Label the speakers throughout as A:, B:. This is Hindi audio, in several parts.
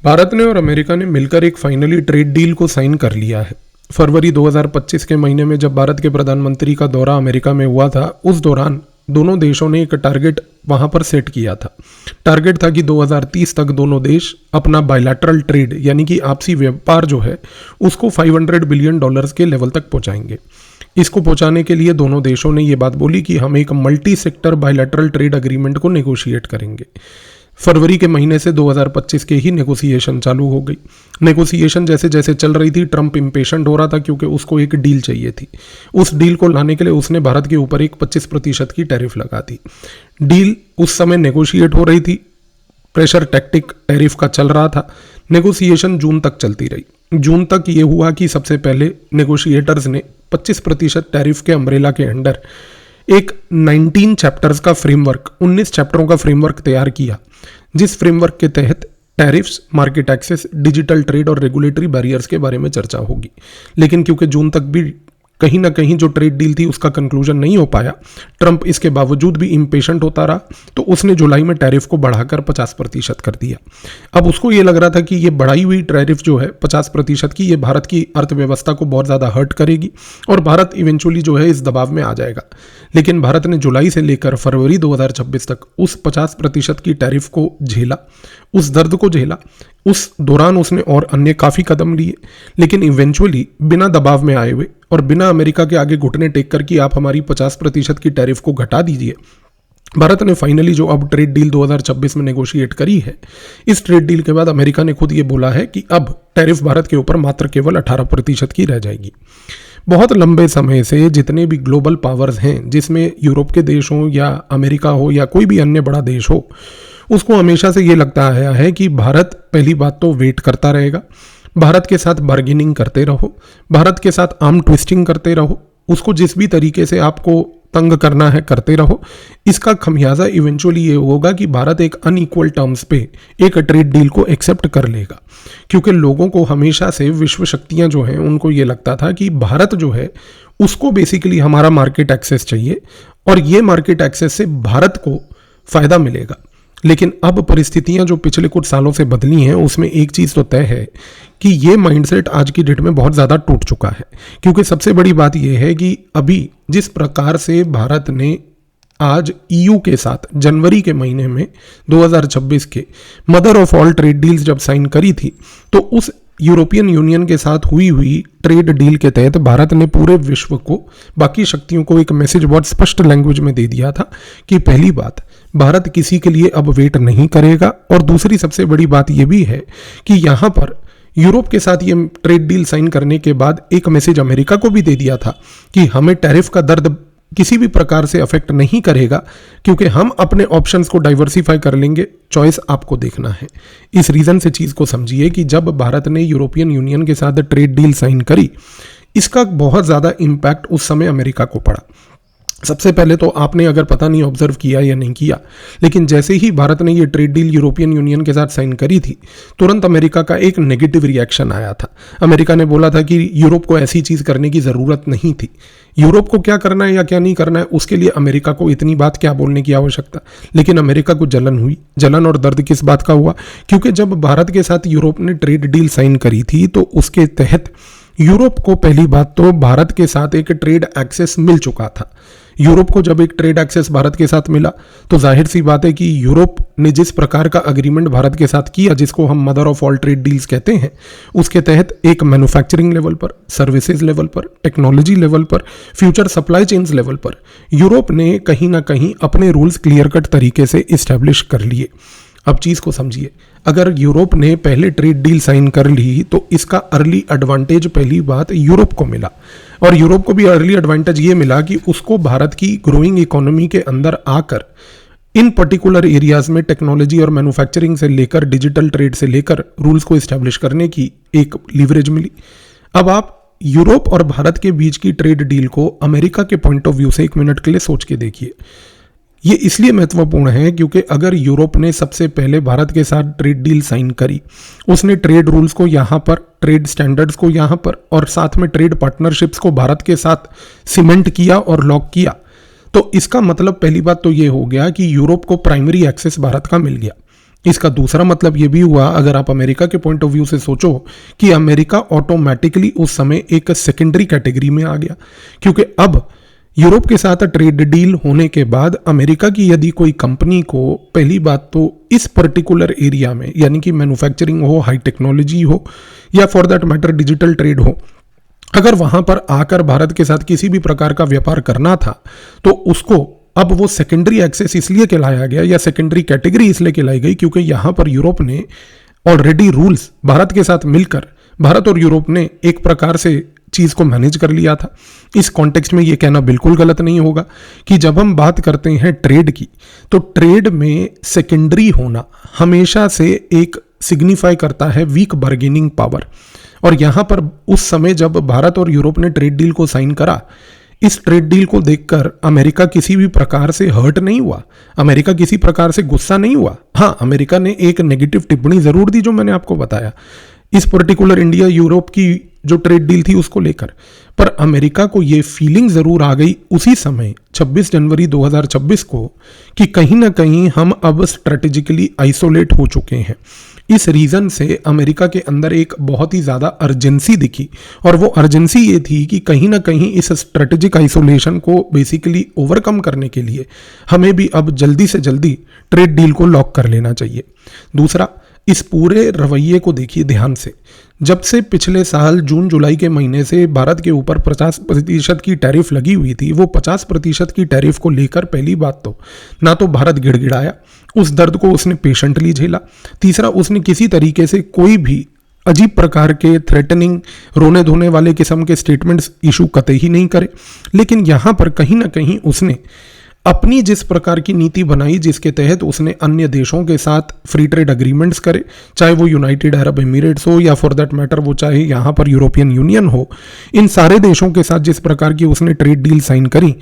A: भारत ने और अमेरिका ने मिलकर एक फाइनली ट्रेड डील को साइन कर लिया है। फरवरी 2025 के महीने में जब भारत के प्रधानमंत्री का दौरा अमेरिका में हुआ था, उस दौरान दोनों देशों ने एक टारगेट वहां पर सेट किया था। टारगेट था कि 2030 तक दोनों देश अपना बायलैटरल ट्रेड यानी कि आपसी व्यापार जो है उसको $500 बिलियन के लेवल तक पहुंचाएंगे। इसको पहुंचाने के लिए दोनों देशों ने ये बात बोली कि हम एक multi sector bilateral trade agreement को नेगोशिएट करेंगे। फरवरी के महीने से 2025 के ही नेगोशिएशन चालू हो गई। नेगोशिएशन जैसे जैसे चल रही थी, ट्रंप इम्पेशेंट हो रहा था क्योंकि उसको एक डील चाहिए थी। उस डील को लाने के लिए उसने भारत के ऊपर एक 25% की टैरिफ लगा दी। डील उस समय नेगोशिएट हो रही थी, प्रेशर टैक्टिक टैरिफ का चल रहा था। नेगोशिएशन जून तक चलती रही। जून तक ये हुआ कि सबसे पहले नेगोशिएटर्स ने 25% टैरिफ के अम्ब्रेला के अंडर एक 19 चैप्टर्स का फ्रेमवर्क, 19 चैप्टरों का फ्रेमवर्क तैयार किया, जिस फ्रेमवर्क के तहत tariffs, market access, digital trade और रेगुलेटरी बैरियर्स के बारे में चर्चा होगी। लेकिन क्योंकि जून तक भी कहीं ना कहीं जो ट्रेड डील थी उसका कंक्लूजन नहीं हो पाया, ट्रंप इसके बावजूद भी इम्पेशेंट होता रहा, तो उसने जुलाई में टैरिफ को बढ़ाकर 50% कर दिया। अब उसको ये लग रहा था कि ये बढ़ाई हुई टैरिफ जो है 50% की, ये भारत की अर्थव्यवस्था को बहुत ज़्यादा हर्ट करेगी और भारत इवेंचुअली जो है इस दबाव में आ जाएगा। लेकिन भारत ने जुलाई से लेकर फरवरी 2026 तक उस 50% की टैरिफ को झेला, उस दर्द को झेला। उस दौरान उसने और अन्य काफ़ी कदम लिए, लेकिन इवेंचुअली बिना दबाव में आए हुए और बिना अमेरिका के आगे घुटने टेक कर कि आप हमारी 50% की टैरिफ को घटा दीजिए, भारत ने फाइनली जो अब ट्रेड डील 2026 में नेगोशिएट करी है, इस ट्रेड डील के बाद अमेरिका ने खुद ये बोला है कि अब टैरिफ भारत के ऊपर मात्र केवल 18% की रह जाएगी। बहुत लंबे समय से जितने भी ग्लोबल पावर्स हैं, जिसमें यूरोप के देश हों या अमेरिका हो या कोई भी अन्य बड़ा देश हो, उसको हमेशा से ये लगता आया है कि भारत पहली बात तो वेट करता रहेगा, भारत के साथ बार्गेनिंग करते रहो, भारत के साथ आर्म ट्विस्टिंग करते रहो, उसको जिस भी तरीके से आपको तंग करना है करते रहो। इसका खमियाजा इवेंचुअली ये होगा कि भारत एक अनइक्वल टर्म्स पे एक ट्रेड डील को एक्सेप्ट कर लेगा, क्योंकि लोगों को हमेशा से विश्व शक्तियां जो हैं उनको ये लगता था कि भारत जो है उसको बेसिकली हमारा मार्केट एक्सेस चाहिए और ये मार्केट एक्सेस से भारत को फायदा मिलेगा। लेकिन अब परिस्थितियां जो पिछले कुछ सालों से बदली हैं, उसमें एक चीज़ तो तय है कि ये माइंडसेट आज की डेट में बहुत ज़्यादा टूट चुका है। क्योंकि सबसे बड़ी बात यह है कि अभी जिस प्रकार से भारत ने आज ईयू के साथ जनवरी के महीने में 2026 के mother of all trade deals जब साइन करी थी, तो उस यूरोपियन यूनियन के साथ हुई ट्रेड डील के तहत भारत ने पूरे विश्व को, बाकी शक्तियों को एक मैसेज बहुत स्पष्ट लैंग्वेज में दे दिया था कि पहली बात, भारत किसी के लिए अब वेट नहीं करेगा। और दूसरी सबसे बड़ी बात यह भी है कि यहाँ पर यूरोप के साथ ये ट्रेड डील साइन करने के बाद एक मैसेज अमेरिका को भी दे दिया था कि हमें टैरिफ का दर्द किसी भी प्रकार से अफेक्ट नहीं करेगा, क्योंकि हम अपने ऑप्शंस को डाइवर्सिफाई कर लेंगे, चॉइस आपको देखना है। इस रीज़न से चीज़ को समझिए कि जब भारत ने यूरोपियन यूनियन के साथ ट्रेड डील साइन करी, इसका बहुत ज़्यादा इम्पैक्ट उस समय अमेरिका को पड़ा। सबसे पहले तो आपने अगर पता नहीं ऑब्जर्व किया या नहीं किया, लेकिन जैसे ही भारत ने ये ट्रेड डील यूरोपियन यूनियन के साथ साइन करी थी, तुरंत अमेरिका का एक नेगेटिव रिएक्शन आया था। अमेरिका ने बोला था कि यूरोप को ऐसी चीज़ करने की ज़रूरत नहीं थी। यूरोप को क्या करना है या क्या नहीं करना है, उसके लिए अमेरिका को इतनी बात क्या बोलने की आवश्यकता। लेकिन अमेरिका को जलन हुई। जलन और दर्द किस बात का हुआ? क्योंकि जब भारत के साथ यूरोप ने ट्रेड डील साइन करी थी, तो उसके तहत यूरोप को पहली बात तो भारत के साथ एक ट्रेड एक्सेस मिल चुका था। यूरोप को जब एक ट्रेड एक्सेस भारत के साथ मिला, तो जाहिर सी बात है कि यूरोप ने जिस प्रकार का अग्रीमेंट भारत के साथ किया, जिसको हम mother of all trade deals कहते हैं, उसके तहत एक मैन्युफैक्चरिंग लेवल पर, सर्विसेज लेवल पर, टेक्नोलॉजी लेवल पर, फ्यूचर सप्लाई चेन्स लेवल पर यूरोप ने कहीं ना कहीं अपने रूल्स क्लियर कट तरीके से इस्टेब्लिश कर लिए। अब चीज़ को समझिए, अगर यूरोप ने पहले ट्रेड डील साइन कर ली तो इसका अर्ली एडवांटेज पहली बात यूरोप को मिला, और यूरोप को भी अर्ली एडवांटेज ये मिला कि उसको भारत की ग्रोइंग इकोनॉमी के अंदर आकर इन पर्टिकुलर एरियाज में टेक्नोलॉजी और मैन्युफैक्चरिंग से लेकर डिजिटल ट्रेड से लेकर रूल्स को इस्टेब्लिश करने की एक लीवरेज मिली। अब आप यूरोप और भारत के बीच की ट्रेड डील को अमेरिका के पॉइंट ऑफ व्यू से एक मिनट के लिए सोच के देखिए। ये इसलिए महत्वपूर्ण है क्योंकि अगर यूरोप ने सबसे पहले भारत के साथ ट्रेड डील साइन करी, उसने ट्रेड रूल्स को यहाँ पर, ट्रेड स्टैंडर्ड्स को यहाँ पर और साथ में ट्रेड पार्टनरशिप्स को भारत के साथ सीमेंट किया और लॉक किया, तो इसका मतलब पहली बात तो ये हो गया कि यूरोप को प्राइमरी एक्सेस भारत का मिल गया। इसका दूसरा मतलब ये भी हुआ, अगर आप अमेरिका के पॉइंट ऑफ व्यू से सोचो, कि अमेरिका ऑटोमेटिकली उस समय एक सेकेंडरी कैटेगरी में आ गया, क्योंकि अब यूरोप के साथ ट्रेड डील होने के बाद अमेरिका की यदि कोई कंपनी को, पहली बात तो इस पर्टिकुलर एरिया में, यानी कि मैन्युफैक्चरिंग हो, हाई टेक्नोलॉजी हो, या for that matter digital trade हो, अगर वहां पर आकर भारत के साथ किसी भी प्रकार का व्यापार करना था, तो उसको अब वो सेकेंडरी एक्सेस इसलिए कहलाया गया, या सेकेंडरी कैटेगरी इसलिए कहलाई गई, क्योंकि यहां पर यूरोप ने ऑलरेडी रूल्स भारत के साथ मिलकर, भारत और यूरोप ने एक प्रकार से चीज को मैनेज कर लिया था। इस कॉन्टेक्स्ट में ये कहना बिल्कुल गलत नहीं होगा कि जब हम बात करते हैं ट्रेड की, तो ट्रेड में सेकेंडरी होना हमेशा से एक सिग्निफाई करता है वीक बार्गेनिंग पावर। और यहां पर उस समय जब भारत और यूरोप ने ट्रेड डील को साइन करा, इस ट्रेड डील को देखकर अमेरिका किसी भी प्रकार से हर्ट नहीं हुआ, अमेरिका किसी प्रकार से गुस्सा नहीं हुआ। हाँ, अमेरिका ने एक नेगेटिव टिप्पणी जरूर दी, जो मैंने आपको बताया, इस पर्टिकुलर इंडिया यूरोप की जो ट्रेड डील थी उसको लेकर, पर अमेरिका को ये फीलिंग जरूर आ गई उसी समय 26 जनवरी 2026 को कि कहीं ना कहीं हम अब स्ट्रेटेजिकली आइसोलेट हो चुके हैं। इस रीजन से अमेरिका के अंदर एक बहुत ही ज़्यादा अर्जेंसी दिखी, और वो अर्जेंसी ये थी कि कहीं ना कहीं इस स्ट्रेटेजिक आइसोलेशन को बेसिकली ओवरकम करने के लिए हमें भी अब जल्दी से जल्दी ट्रेड डील को लॉक कर लेना चाहिए। दूसरा, इस पूरे रवैये को देखिए ध्यान से। जब से पिछले साल जून जुलाई के महीने से भारत के ऊपर 50% की टैरिफ लगी हुई थी, वो 50% की टैरिफ को लेकर पहली बात तो ना तो भारत गिड़गिड़ाया, उस दर्द को उसने पेशेंटली झेला। तीसरा, उसने किसी तरीके से कोई भी अजीब प्रकार के थ्रेटनिंग, रोने धोने वाले किस्म के स्टेटमेंट्स इशू कतई ही नहीं करे। लेकिन यहाँ पर कहीं ना कहीं उसने अपनी जिस प्रकार की नीति बनाई, जिसके तहत उसने अन्य देशों के साथ फ्री ट्रेड अग्रीमेंट्स करे, चाहे वो यूनाइटेड अरब एमिरेट्स हो या फॉर दैट मैटर वो चाहे यहाँ पर यूरोपियन यूनियन हो, इन सारे देशों के साथ जिस प्रकार की उसने ट्रेड डील साइन करी,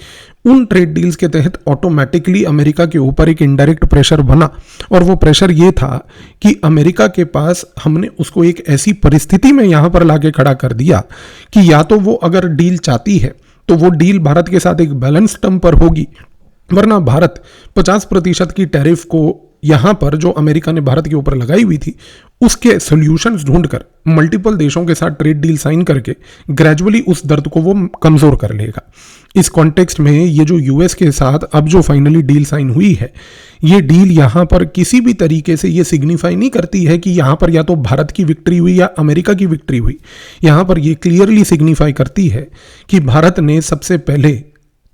A: उन ट्रेड डील्स के तहत ऑटोमेटिकली अमेरिका के ऊपर एक इनडायरेक्ट प्रेशर बना। और वो प्रेशर ये था कि अमेरिका के पास, हमने उसको एक ऐसी परिस्थिति में यहाँ पर लाके खड़ा कर दिया कि या तो वो अगर डील चाहती है तो वो डील भारत के साथ एक बैलेंस टर्म पर होगी, वरना भारत 50% की टैरिफ को यहां पर जो अमेरिका ने भारत के ऊपर लगाई हुई थी उसके सॉल्यूशंस ढूंढकर मल्टीपल देशों के साथ ट्रेड डील साइन करके ग्रेजुअली उस दर्द को वो कमजोर कर लेगा। इस कॉन्टेक्स्ट में ये जो यूएस के साथ अब जो फाइनली डील साइन हुई है, ये डील यहां पर किसी भी तरीके से ये सिग्निफाई नहीं करती है कि यहां पर या तो भारत की विक्ट्री हुई या अमेरिका की विक्ट्री हुई। यहां पर ये क्लियरली सिग्निफाई करती है कि भारत ने सबसे पहले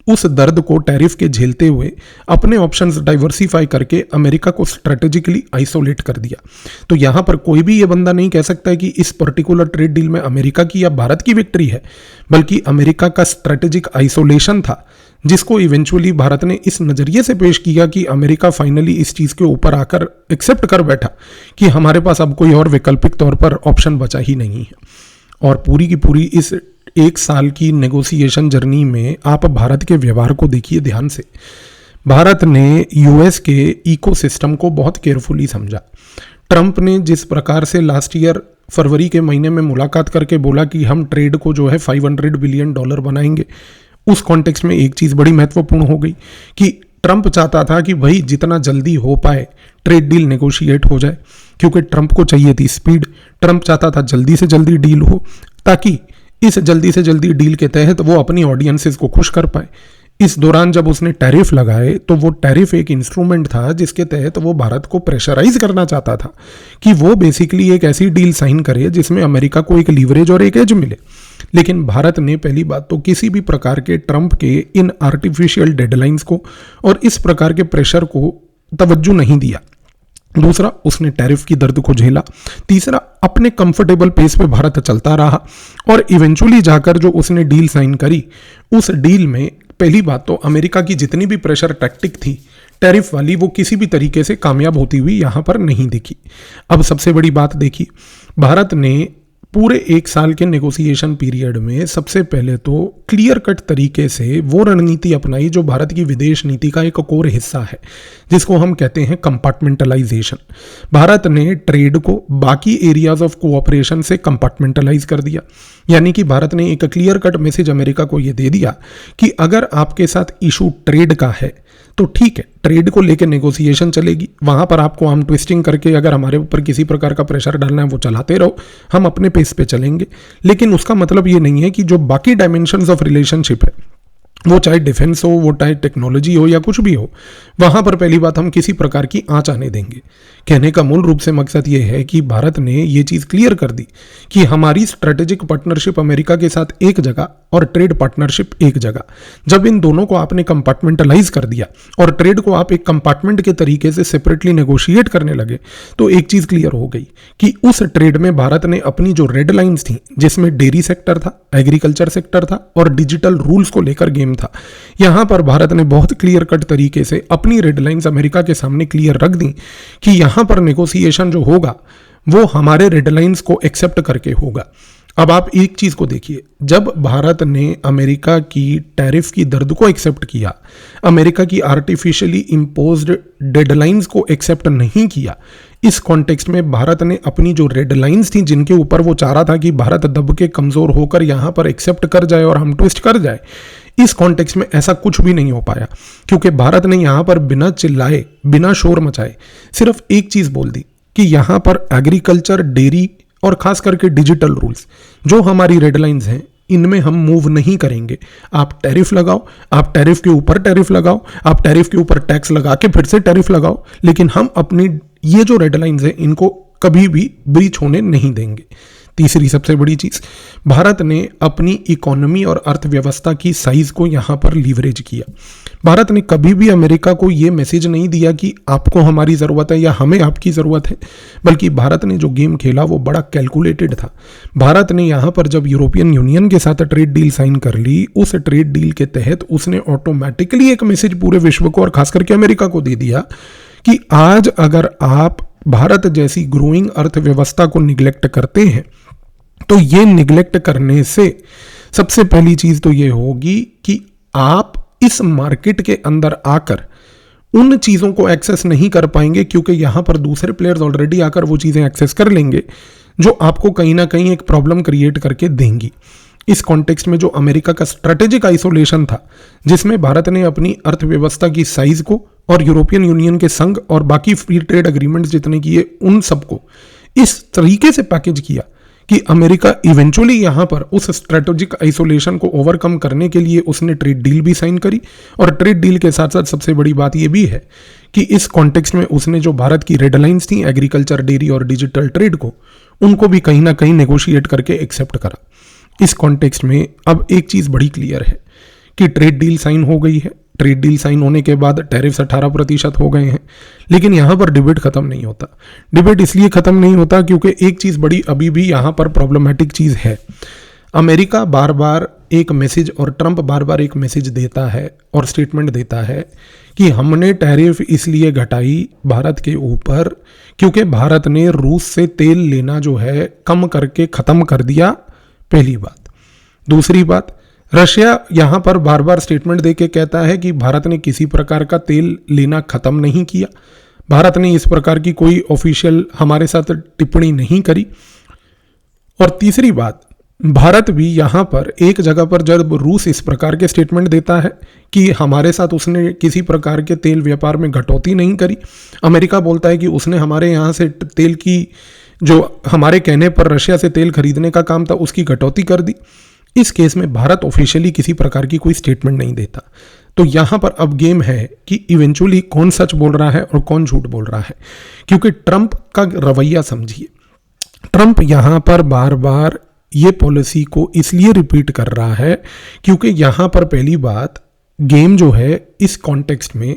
A: उस दर्द को टैरिफ के झेलते हुए अपने ऑप्शंस डाइवर्सिफाई करके अमेरिका को स्ट्रेटेजिकली आइसोलेट कर दिया। तो यहां पर कोई भी ये बंदा नहीं कह सकता है कि इस पर्टिकुलर ट्रेड डील में अमेरिका की या भारत की विक्ट्री है, बल्कि अमेरिका का स्ट्रेटेजिक आइसोलेशन था, जिसको इवेंचुअली भारत ने इस नजरिए से पेश किया कि अमेरिका फाइनली इस चीज के ऊपर आकर एक्सेप्ट कर बैठा कि हमारे पास अब कोई और वैकल्पिक तौर पर ऑप्शन बचा ही नहीं है। और पूरी की पूरी इस एक साल की नेगोशिएशन जर्नी में आप भारत के व्यवहार को देखिए ध्यान से। भारत ने यूएस के इकोसिस्टम को बहुत केयरफुली समझा। ट्रंप ने जिस प्रकार से लास्ट ईयर फरवरी के महीने में मुलाकात करके बोला कि हम ट्रेड को जो है $500 बिलियन बनाएंगे, उस कॉन्टेक्स्ट में एक चीज बड़ी महत्वपूर्ण हो गई कि ट्रंप चाहता था कि भाई जितना जल्दी हो पाए ट्रेड डील नेगोशिएट हो जाए, क्योंकि ट्रंप को चाहिए थी स्पीड। ट्रंप चाहता था जल्दी से जल्दी डील हो, ताकि इस जल्दी से जल्दी डील के तहत वो अपनी ऑडियंसेस को खुश कर पाए। इस दौरान जब उसने टैरिफ लगाए तो वो टैरिफ एक इंस्ट्रूमेंट था जिसके तहत वो भारत को प्रेशराइज करना चाहता था कि वो बेसिकली एक ऐसी डील साइन करे जिसमें अमेरिका को एक लीवरेज और एक एज मिले। लेकिन भारत ने पहली बात तो किसी भी प्रकार के ट्रंप के इन आर्टिफिशियल डेडलाइंस को और इस प्रकार के प्रेशर को तवज्जो नहीं दिया। दूसरा, उसने टैरिफ की दर्द को झेला। तीसरा, अपने कंफर्टेबल पेस पे भारत चलता रहा और इवेंचुअली जाकर जो उसने डील साइन करी, उस डील में पहली बात तो अमेरिका की जितनी भी प्रेशर टैक्टिक थी टैरिफ वाली, वो किसी भी तरीके से कामयाब होती हुई यहां पर नहीं दिखी। अब सबसे बड़ी बात देखी, भारत ने पूरे एक साल के नेगोशिएशन पीरियड में सबसे पहले तो क्लियर कट तरीके से वो रणनीति अपनाई जो भारत की विदेश नीति का एक कोर हिस्सा है, जिसको हम कहते हैं कंपार्टमेंटलाइजेशन। भारत ने ट्रेड को बाकी एरियाज ऑफ कोऑपरेशन से कंपार्टमेंटलाइज कर दिया। यानी कि भारत ने एक क्लियर कट मैसेज अमेरिका को ये दे दिया कि अगर आपके साथ इशू ट्रेड का है तो ठीक है, ट्रेड को लेकर नेगोशिएशन चलेगी, वहां पर आपको आर्म ट्विस्टिंग करके अगर हमारे ऊपर किसी प्रकार का प्रेशर डालना है वो चलाते रहो, हम अपने पेस पे चलेंगे। लेकिन उसका मतलब ये नहीं है कि जो बाकी डायमेंशंस ऑफ रिलेशनशिप है, वो चाहे डिफेंस हो, वो चाहे टेक्नोलॉजी हो या कुछ भी हो, वहां पर पहली बात हम किसी प्रकार की आंच आने देंगे। कहने का मूल रूप से मकसद ये है कि भारत ने ये चीज क्लियर कर दी कि हमारी स्ट्रेटेजिक पार्टनरशिप अमेरिका के साथ एक जगह और ट्रेड पार्टनरशिप एक जगह। जब इन दोनों को आपने कंपार्टमेंटलाइज कर दिया और ट्रेड को आप एक कंपार्टमेंट के तरीके से सेपरेटली नेगोशिएट करने लगे, तो एक चीज क्लियर हो गई कि उस ट्रेड में भारत ने अपनी जो रेड लाइंस थी, जिसमें डेयरी सेक्टर था, एग्रीकल्चर सेक्टर था और डिजिटल रूल्स को लेकर गेम था, यहां पर भारत ने बहुत क्लियर कट तरीके से अपनी रेड लाइंस अमेरिका के सामने क्लियर रख दी कि यहां पर नेगोशिएशन जो होगा वो हमारे रेड लाइंस को एक्सेप्ट करके होगा। अब आप एक चीज को देखिए, जब भारत ने अमेरिका की टैरिफ की दर्द को एक्सेप्ट किया, अमेरिका की आर्टिफिशियली इंपोज्ड डेडलाइंस को एक्सेप्ट नहीं किया, इस कॉन्टेक्स्ट में भारत ने अपनी जो रेड लाइंस थी, जिनके ऊपर वो चाह रहा था कि भारत दब के कमजोर होकर यहां पर एक्सेप्ट कर जाए और हम ट्विस्ट कर जाए, इस कॉन्टेक्स्ट में ऐसा कुछ भी नहीं हो पाया, क्योंकि भारत ने यहां पर बिना चिल्लाए, बिना शोर मचाए सिर्फ एक चीज बोल दी कि यहां पर एग्रीकल्चर, डेयरी और खास करके डिजिटल रूल्स जो हमारी रेड लाइंस हैं, इनमें हम मूव नहीं करेंगे। आप टैरिफ लगाओ, आप टैरिफ के ऊपर टैरिफ लगाओ, आप टैरिफ के ऊपर टैक्स लगा के फिर से टैरिफ लगाओ, लेकिन हम अपनी ये जो रेड लाइंस हैं इनको कभी भी ब्रीच होने नहीं देंगे। तीसरी सबसे बड़ी चीज, भारत ने अपनी इकोनॉमी और अर्थव्यवस्था की साइज को यहां पर लीवरेज किया। भारत ने कभी भी अमेरिका को यह मैसेज नहीं दिया कि आपको हमारी जरूरत है या हमें आपकी जरूरत है, बल्कि भारत ने जो गेम खेला वो बड़ा कैलकुलेटेड था। भारत ने यहां पर जब यूरोपियन यूनियन के साथ ट्रेड डील साइन कर ली, उस ट्रेड डील के तहत उसने ऑटोमेटिकली एक मैसेज पूरे विश्व को और खास करके अमेरिका को दे दिया कि आज अगर आप भारत जैसी ग्रोइंग अर्थव्यवस्था को निग्लेक्ट करते हैं, तो ये निग्लेक्ट करने से सबसे पहली चीज तो ये होगी कि आप इस मार्केट के अंदर आकर उन चीजों को एक्सेस नहीं कर पाएंगे, क्योंकि यहां पर दूसरे प्लेयर्स ऑलरेडी आकर वो चीजें एक्सेस कर लेंगे जो आपको कहीं ना कहीं एक प्रॉब्लम क्रिएट करके देंगी। इस कॉन्टेक्स्ट में जो अमेरिका का स्ट्रेटेजिक आइसोलेशन था, जिसमें भारत ने अपनी अर्थव्यवस्था की साइज को और यूरोपियन यूनियन के संघ और बाकी फ्री ट्रेड अग्रीमेंट्स जितने किए उन सबको इस तरीके से पैकेज किया कि अमेरिका इवेंचुअली यहां पर उस स्ट्रेटेजिक आइसोलेशन को ओवरकम करने के लिए उसने ट्रेड डील भी साइन करी। और ट्रेड डील के साथ साथ सबसे बड़ी बात यह भी है कि इस कॉन्टेक्स्ट में उसने जो भारत की रेड लाइंस थी, एग्रीकल्चर, डेयरी और डिजिटल ट्रेड को, उनको भी कहीं ना कहीं नेगोशिएट करके एक्सेप्ट करा। इस कॉन्टेक्स्ट में अब एक चीज बड़ी क्लियर है कि ट्रेड डील साइन हो गई है। ट्रेड डील साइन होने के बाद टैरिफ्स 18% हो गए हैं, लेकिन यहां पर डिबेट खत्म नहीं होता। डिबेट इसलिए खत्म नहीं होता क्योंकि एक चीज बड़ी अभी भी यहां पर प्रॉब्लमेटिक चीज है। अमेरिका बार बार एक मैसेज और ट्रंप बार बार एक मैसेज देता है और स्टेटमेंट देता है कि हमने टैरिफ इसलिए घटाई भारत के ऊपर क्योंकि भारत ने रूस से तेल लेना जो है कम करके खत्म कर दिया, पहली बात। दूसरी बात, रशिया यहां पर बार बार स्टेटमेंट देके कहता है कि भारत ने किसी प्रकार का तेल लेना खत्म नहीं किया, भारत ने इस प्रकार की कोई ऑफिशियल हमारे साथ टिप्पणी नहीं करी। और तीसरी बात, भारत भी यहां पर एक जगह पर जब रूस इस प्रकार के स्टेटमेंट देता है कि हमारे साथ उसने किसी प्रकार के तेल व्यापार में कटौती नहीं करी, अमेरिका बोलता है कि उसने हमारे यहां से तेल की जो हमारे कहने पर रशिया से तेल खरीदने का काम था उसकी कटौती कर दी। इस केस में भारत ऑफिशियली किसी प्रकार की कोई स्टेटमेंट नहीं देता। तो यहां पर अब गेम है कि इवेंचुअली कौन सच बोल रहा है और कौन झूठ बोल रहा है, क्योंकि ट्रंप का रवैया समझिए। ट्रंप यहां पर बार बार ये पॉलिसी को इसलिए रिपीट कर रहा है क्योंकि यहां पर पहली बात, गेम जो है इस कॉन्टेक्स्ट में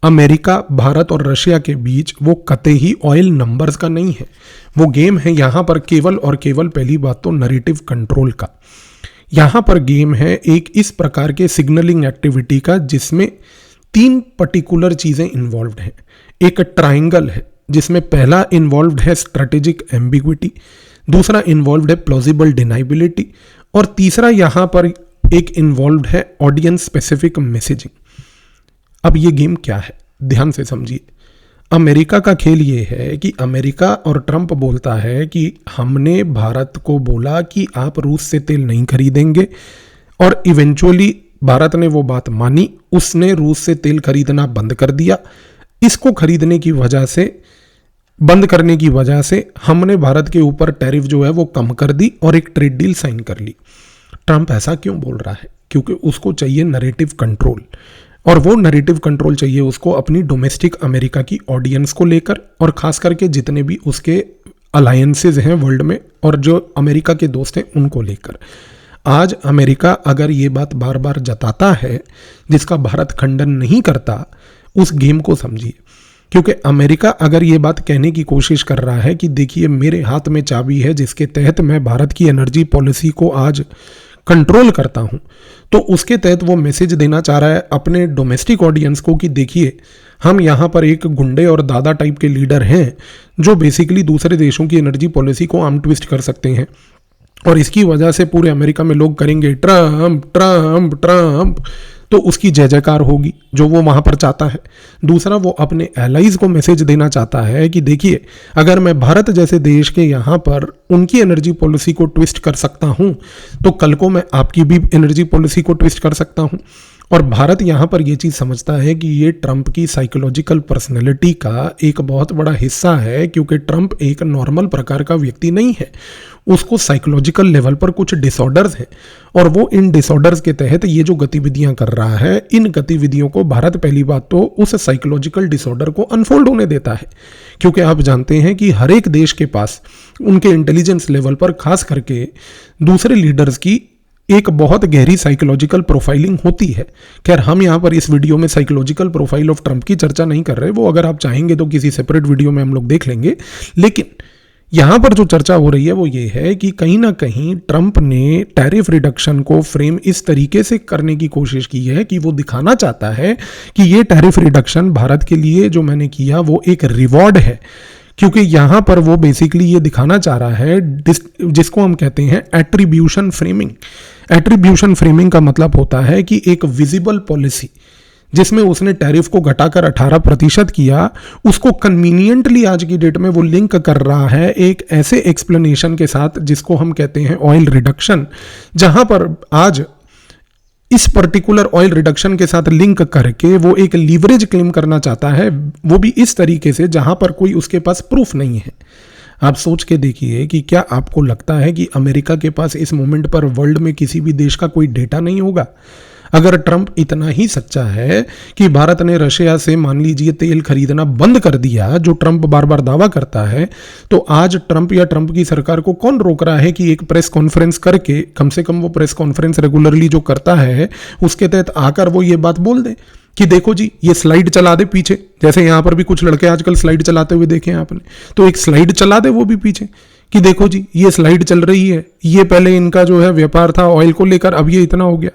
A: अमेरिका, भारत और रशिया के बीच वो कतई ही ऑयल नंबर्स का नहीं है। वो गेम है यहां पर केवल और केवल पहली बात तो नैरेटिव कंट्रोल का। यहां पर गेम है एक इस प्रकार के सिग्नलिंग एक्टिविटी का जिसमें 3 पर्टिकुलर चीजें इन्वॉल्व्ड हैं। एक ट्रायंगल है जिसमें पहला इन्वॉल्व्ड है स्ट्रेटेजिक एम्बिग्विटी, दूसरा इन्वॉल्व्ड है प्लॉजिबल डिनाइबिलिटी और तीसरा यहां पर एक इन्वॉल्व्ड है ऑडियंस स्पेसिफिक मैसेजिंग। अब ये गेम क्या है, ध्यान से समझिए। अमेरिका का खेल ये है कि अमेरिका और ट्रंप बोलता है कि हमने भारत को बोला कि आप रूस से तेल नहीं खरीदेंगे और इवेंचुअली भारत ने वो बात मानी, उसने रूस से तेल खरीदना बंद कर दिया। इसको खरीदने की वजह से, बंद करने की वजह से हमने भारत के ऊपर टैरिफ जो है वो कम कर दी और एक ट्रेड डील साइन कर ली। ट्रंप ऐसा क्यों बोल रहा है? क्योंकि उसको चाहिए नैरेटिव कंट्रोल, और वो नैरेटिव कंट्रोल चाहिए उसको अपनी डोमेस्टिक अमेरिका की ऑडियंस को लेकर, और खास करके जितने भी उसके अलायंसेज हैं वर्ल्ड में और जो अमेरिका के दोस्त हैं उनको लेकर। आज अमेरिका अगर ये बात बार बार जताता है जिसका भारत खंडन नहीं करता, उस गेम को समझिए। क्योंकि अमेरिका अगर ये बात कहने की कोशिश कर रहा है कि देखिए मेरे हाथ में चाबी है जिसके तहत मैं भारत की एनर्जी पॉलिसी को आज कंट्रोल करता हूं, तो उसके तहत वो मैसेज देना चाह रहा है अपने डोमेस्टिक ऑडियंस को कि देखिए हम यहाँ पर एक गुंडे और दादा टाइप के लीडर हैं जो बेसिकली दूसरे देशों की एनर्जी पॉलिसी को आर्म ट्विस्ट कर सकते हैं, और इसकी वजह से पूरे अमेरिका में लोग करेंगे ट्रम्प ट्रम्प ट्रम्प, तो उसकी जय जयकार होगी जो वो वहाँ पर चाहता है। दूसरा, वो अपने एलाइज को मैसेज देना चाहता है कि देखिए अगर मैं भारत जैसे देश के यहाँ पर उनकी एनर्जी पॉलिसी को ट्विस्ट कर सकता हूँ, तो कल को मैं आपकी भी एनर्जी पॉलिसी को ट्विस्ट कर सकता हूँ। और भारत यहाँ पर ये चीज़ समझता है कि ये ट्रंप की साइकोलॉजिकल पर्सनैलिटी का एक बहुत बड़ा हिस्सा है, क्योंकि ट्रंप एक नॉर्मल प्रकार का व्यक्ति नहीं है, उसको साइकोलॉजिकल लेवल पर कुछ डिसऑर्डर्स हैं, और वो इन डिसऑर्डर्स के तहत ये जो गतिविधियां कर रहा है, इन गतिविधियों को भारत पहली बात तो उस साइकोलॉजिकल डिसऑर्डर को अनफोल्ड होने देता है। क्योंकि आप जानते हैं कि हर एक देश के पास उनके इंटेलिजेंस लेवल पर खास करके दूसरे लीडर्स की एक बहुत गहरी साइकोलॉजिकल प्रोफाइलिंग होती है। खैर हम यहाँ पर इस वीडियो में साइकोलॉजिकल प्रोफाइल ऑफ ट्रंप की चर्चा नहीं कर रहे, वो अगर आप चाहेंगे तो किसी सेपरेट वीडियो में हम लोग देख लेंगे। लेकिन यहाँ पर जो चर्चा हो रही है वो ये है कि कहीं ना कहीं ट्रंप ने टैरिफ रिडक्शन को फ्रेम इस तरीके से करने की कोशिश की है कि वो दिखाना चाहता है कि ये टैरिफ रिडक्शन भारत के लिए जो मैंने किया वो एक रिवॉर्ड है। क्योंकि यहाँ पर वो बेसिकली ये दिखाना चाह रहा है जिसको हम कहते हैं एट्रीब्यूशन फ्रेमिंग। एट्रीब्यूशन फ्रेमिंग का मतलब होता है कि एक विजिबल पॉलिसी जिसमें उसने टैरिफ को घटाकर 18% किया, उसको कन्वीनियंटली आज की डेट में वो लिंक कर रहा है एक ऐसे एक्सप्लेनेशन के साथ जिसको हम कहते हैं ऑयल रिडक्शन, जहां पर आज इस पर्टिकुलर ऑयल रिडक्शन के साथ लिंक करके वो एक लीवरेज क्लेम करना चाहता है, वो भी इस तरीके से जहां पर कोई उसके पास प्रूफ नहीं है। आप सोच के देखिए कि क्या आपको लगता है कि अमेरिका के पास इस मोमेंट पर वर्ल्ड में किसी भी देश का कोई डेटा नहीं होगा? अगर ट्रंप इतना ही सच्चा है कि भारत ने रशिया से मान लीजिए तेल खरीदना बंद कर दिया, जो ट्रंप बार बार दावा करता है, तो आज ट्रंप या ट्रंप की सरकार को कौन रोक रहा है कि एक प्रेस कॉन्फ्रेंस करके, कम से कम वो प्रेस कॉन्फ्रेंस रेगुलरली जो करता है उसके तहत आकर वो ये बात बोल दे कि देखो जी ये स्लाइड चला दे पीछे, जैसे यहां पर भी कुछ लड़के आजकल स्लाइड चलाते हुए देखे आपने, तो एक स्लाइड चला दे वो भी पीछे कि देखो जी ये स्लाइड चल रही है, ये पहले इनका जो है व्यापार था ऑयल को लेकर, अब ये इतना हो गया।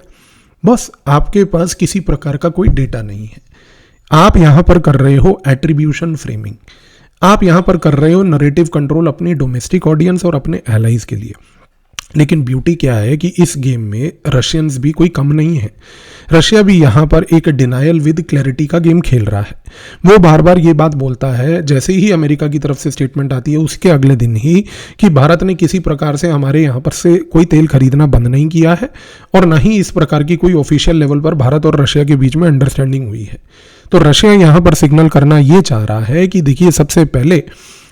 A: बस आपके पास किसी प्रकार का कोई डेटा नहीं है। आप यहां पर कर रहे हो एट्रीब्यूशन फ्रेमिंग, आप यहां पर कर रहे हो नरेटिव कंट्रोल अपनी डोमेस्टिक ऑडियंस और अपने एलाइज के लिए। लेकिन ब्यूटी क्या है कि इस गेम में रशियंस भी कोई कम नहीं है। रशिया भी यहाँ पर एक डिनायल विद क्लैरिटी का गेम खेल रहा है। वो बार बार ये बात बोलता है जैसे ही अमेरिका की तरफ से स्टेटमेंट आती है उसके अगले दिन ही कि भारत ने किसी प्रकार से हमारे यहाँ पर से कोई तेल खरीदना बंद नहीं किया है और ना ही इस प्रकार की कोई ऑफिशियल लेवल पर भारत और रशिया के बीच में अंडरस्टैंडिंग हुई है। तो रशिया यहाँ पर सिग्नल करना ये चाह रहा है कि देखिए सबसे पहले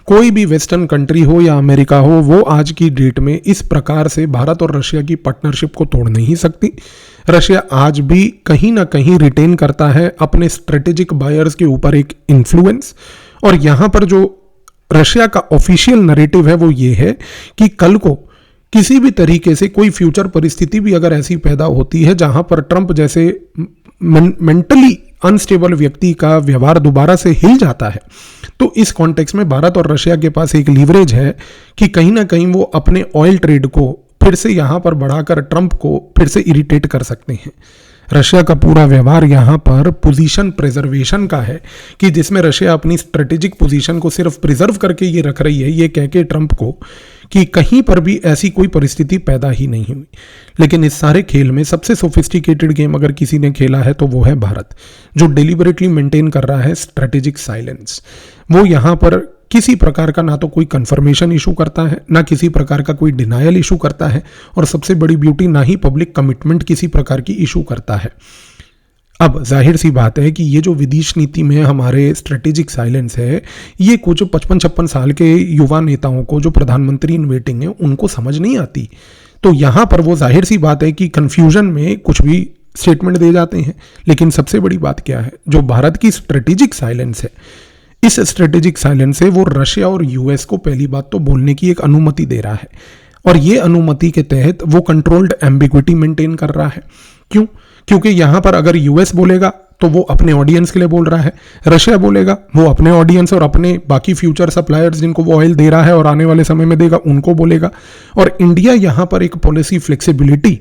A: कोई भी वेस्टर्न कंट्री हो या अमेरिका हो, वो आज की डेट में इस प्रकार से भारत और रशिया की पार्टनरशिप को तोड़ नहीं सकती। रशिया आज भी कहीं ना कहीं रिटेन करता है अपने स्ट्रेटेजिक बायर्स के ऊपर एक इन्फ्लुएंस, और यहाँ पर जो रशिया का ऑफिशियल नैरेटिव है वो ये है कि कल को किसी भी तरीके से कोई फ्यूचर परिस्थिति भी अगर ऐसी पैदा होती है जहां पर ट्रंप जैसे मेंटली अनस्टेबल व्यक्ति का व्यवहार दोबारा से हिल जाता है, तो इस कॉन्टेक्स्ट में भारत और रशिया के पास एक लीवरेज है कि कहीं ना कहीं वो अपने ऑयल ट्रेड को फिर से यहां पर बढ़ाकर ट्रंप को फिर से इरिटेट कर सकते हैं। रशिया का पूरा व्यवहार यहाँ पर पोजीशन प्रिजर्वेशन का है कि जिसमें रशिया अपनी स्ट्रेटेजिक पोजीशन को सिर्फ प्रिजर्व करके ये रख रही है, ये कह के ट्रंप को कि कहीं पर भी ऐसी कोई परिस्थिति पैदा ही नहीं हुई। लेकिन इस सारे खेल में सबसे सोफिस्टिकेटेड गेम अगर किसी ने खेला है तो वो है भारत, जो डेलिबरेटली मेंटेन कर रहा है स्ट्रेटेजिक साइलेंस। वो यहाँ पर किसी प्रकार का ना तो कोई कंफर्मेशन इशू करता है, ना किसी प्रकार का कोई डिनायल इशू करता है, और सबसे बड़ी ब्यूटी ना ही पब्लिक कमिटमेंट किसी प्रकार की इशू करता है। अब जाहिर सी बात है कि ये जो विदेश नीति में हमारे स्ट्रेटेजिक साइलेंस है, ये कुछ 55-56 साल के युवा नेताओं को, जो प्रधानमंत्री इन वेटिंग है, उनको समझ नहीं आती। तो यहाँ पर वो जाहिर सी बात है कि कंफ्यूजन में कुछ भी स्टेटमेंट दे जाते हैं। लेकिन सबसे बड़ी बात क्या है, जो भारत की स्ट्रेटेजिक साइलेंस है, इस स्ट्रेटेजिक साइलेंस से वो रशिया और यूएस को पहली बात तो बोलने की एक अनुमति दे रहा है, और ये अनुमति के तहत वो कंट्रोल्ड एम्बिग्विटी मेंटेन कर रहा है। क्यों? क्योंकि यहां पर अगर यूएस बोलेगा तो वो अपने ऑडियंस के लिए बोल रहा है, रशिया बोलेगा वो अपने ऑडियंस और अपने बाकी फ्यूचर सप्लायर्स जिनको वो ऑयल दे रहा है और आने वाले समय में देगा, उनको बोलेगा। और इंडिया यहां पर एक पॉलिसी फ्लेक्सिबिलिटी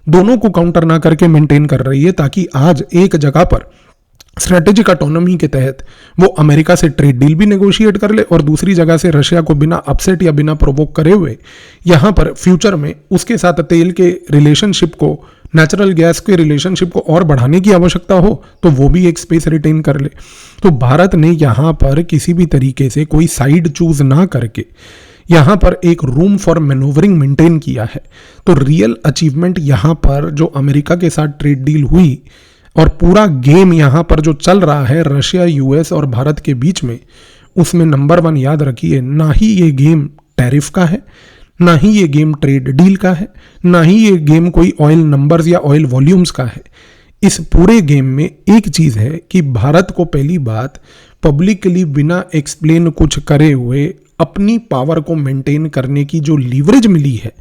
A: दोनों को काउंटर ना करके मेंटेन कर रही है, ताकि आज एक जगह पर स्ट्रेटेजिक ऑटोनॉमी के तहत वो अमेरिका से ट्रेड डील भी नेगोशिएट कर ले, और दूसरी जगह से रशिया को बिना अपसेट या बिना प्रोवोक करे हुए यहाँ पर फ्यूचर में उसके साथ तेल के रिलेशनशिप को, नेचुरल गैस के रिलेशनशिप को और बढ़ाने की आवश्यकता हो तो वो भी एक स्पेस रिटेन कर ले। तो भारत ने यहाँ पर किसी भी तरीके से कोई साइड चूज ना करके यहाँ पर एक रूम फॉर मैनूवरिंग मेंटेन किया है। तो रियल अचीवमेंट यहाँ पर जो अमेरिका के साथ ट्रेड डील हुई और पूरा गेम यहाँ पर जो चल रहा है रशिया, यूएस और भारत के बीच में, उसमें नंबर 1 याद रखिए, ना ही ये गेम टैरिफ का है, ना ही ये गेम ट्रेड डील का है, ना ही ये गेम कोई ऑयल नंबर्स या ऑयल वॉल्यूम्स का है। इस पूरे गेम में एक चीज है कि भारत को पहली बात पब्लिकली बिना एक्सप्लेन कुछ करे हुए अपनी पावर को मेंटेन करने की जो लीवरेज मिली है,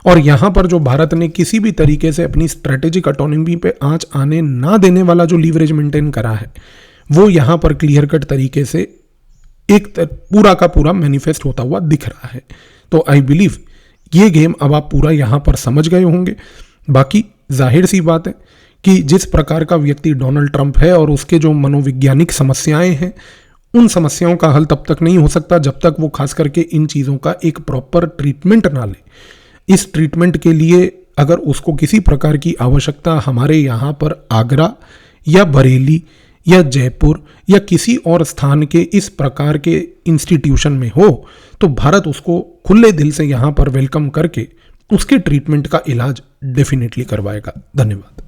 A: और यहां पर जो भारत ने किसी भी तरीके से अपनी स्ट्रेटेजिक ऑटोनॉमी पे आंच आने ना देने वाला जो लीवरेज मेंटेन करा है, वो यहां पर क्लियर कट तरीके से एक पूरा का पूरा मैनिफेस्ट होता हुआ दिख रहा है। तो आई बिलीव ये गेम अब आप पूरा यहां पर समझ गए होंगे। बाकी जाहिर सी बात है कि जिस प्रकार का व्यक्ति डोनाल्ड ट्रंप है और उसके जो मनोवैज्ञानिक समस्याएं हैं, उन समस्याओं का हल तब तक नहीं हो सकता जब तक वो खास करके इन चीज़ों का एक प्रॉपर ट्रीटमेंट ना ले। इस ट्रीटमेंट के लिए अगर उसको किसी प्रकार की आवश्यकता हमारे यहाँ पर आगरा या बरेली या जयपुर या किसी और स्थान के इस प्रकार के इंस्टीट्यूशन में हो, तो भारत उसको खुले दिल से यहाँ पर वेलकम करके उसके ट्रीटमेंट का इलाज डेफिनेटली करवाएगा। धन्यवाद।